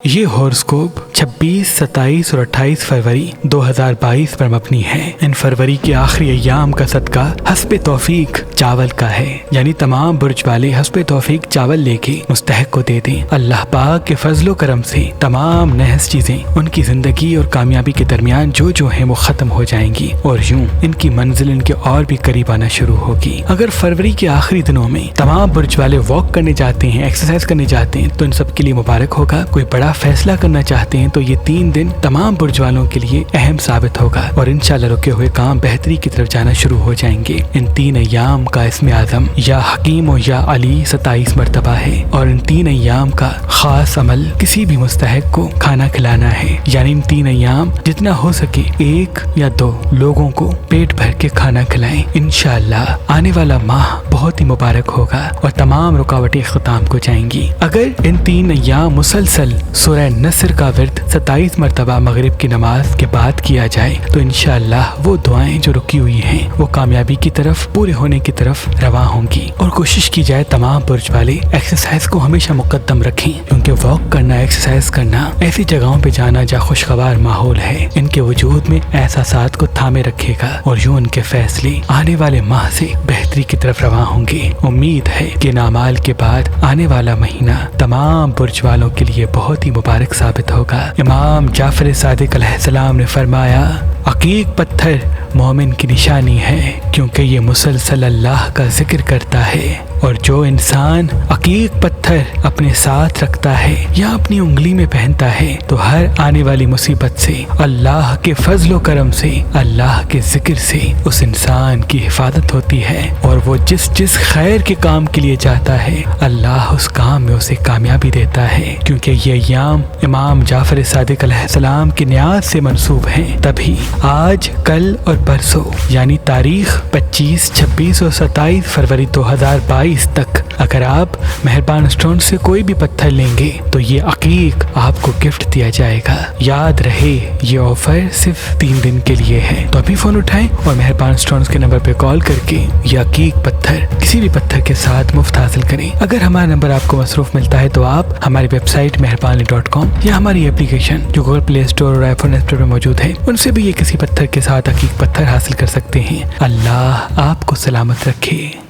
یہ ہورسکوپ 26, 27 اور 28 فروری 2022 پر مبنی ہے۔ ان فروری کے آخری ایام کا صدقہ حسب توفیق چاول کا ہے، یعنی تمام برج والے حسب توفیق چاول لے کے مستحق کو دے دیں۔ اللہ پاک کے فضل و کرم سے تمام نحس چیزیں ان کی زندگی اور کامیابی کے درمیان جو ہیں وہ ختم ہو جائیں گی، اور یوں ان کی منزل ان کے اور بھی قریب آنا شروع ہوگی۔ اگر فروری کے آخری دنوں میں تمام برج والے واک کرنے جاتے ہیں، ایکسرسائز کرنے جاتے ہیں، تو ان سب کے لیے مبارک ہوگا۔ کوئی بڑا فیصلہ کرنا چاہتے ہیں تو یہ 3 دن تمام برج والوں کے لیے اہم ثابت ہوگا، اور انشاءاللہ رکے ہوئے کام بہتری کی طرف جانا شروع ہو جائیں گے۔ ان 3 ایام کا اسم اعظم یا حکیم و یا علی 27 مرتبہ ہے، اور ان 3 ایام کا خاص عمل کسی بھی مستحق کو کھانا کھلانا ہے، یعنی ان 3 ایام جتنا ہو سکے 1 یا 2 لوگوں کو پیٹ بھر کے کھانا کھلائیں۔ انشاءاللہ آنے والا ماہ بہت ہی مبارک ہوگا اور تمام رکاوٹیں اختتام کو جائیں گی۔ اگر ان 3 ایام مسلسل سورہ نصر کا ورد 27 مرتبہ مغرب کی نماز کے بعد کیا جائے تو انشاءاللہ وہ دعائیں جو رکی ہوئی ہیں وہ کامیابی کی طرف، پورے ہونے کی طرف رواں ہوں گی۔ اور کوشش کی جائے تمام برج والے ایکسرسائز کو ہمیشہ مقدم رکھیں، کیونکہ واک کرنا، ایکسرسائز کرنا، ایسی جگہوں پہ جانا جہاں خوشگوار ماحول ہے، ان کے وجود میں احساسات کو تھامے رکھے گا، اور یوں ان کے فیصلے آنے والے ماہ سے بہتری کی طرف رواں ہوں گے۔ امید ہے کہ ان اعمال کے بعد آنے والا مہینہ تمام برج والوں کے لیے بہت ہی مبارک ثابت ہوگا۔ امام جعفر صادق علیہ السلام نے فرمایا، عقیق پتھر مومن کی نشانی ہے، کیونکہ یہ مسلسل اللہ کا ذکر کرتا ہے، اور جو انسان عقیق پتھر اپنے ساتھ رکھتا ہے یا اپنی انگلی میں پہنتا ہے تو ہر آنے والی مصیبت سے، اللہ کے فضل و کرم سے، اللہ کے ذکر سے اس انسان کی حفاظت ہوتی ہے، اور وہ جس خیر کے کام کے لیے جاتا ہے اللہ اس کام میں اسے کامیابی دیتا ہے۔ کیونکہ یہ ایام امام جعفر صادق علیہ السلام کی نیاز سے منسوب ہیں، تبھی آج، کل اور پرسوں یعنی تاریخ 25، 26 اور 27 فروری 2022 تک اگر آپ مہربان سٹون سے کوئی بھی پتھر لیں گے تو یہ عقیق آپ کو گفٹ دیا جائے گا۔ یاد رہے یہ آفر صرف 3 دن کے لیے ہے، تو ابھی فون اٹھائیں اور مہربان سٹونز کے نمبر پہ کال کر کے یہ عقیق پتھر کسی بھی پتھر کے ساتھ مفت حاصل کریں۔ اگر ہمارا نمبر آپ کو مصروف ملتا ہے تو آپ ہماری ویب سائٹ مہربانی.com یا ہماری اپلیکیشن جو گوگل پلے اسٹور اور آئی فون ایپ اسٹور پہ موجود ہے ان سے بھی یہ کسی پتھر کے ساتھ عقیق پتھر حاصل کر سکتے ہیں۔ اللہ آپ کو سلامت رکھے۔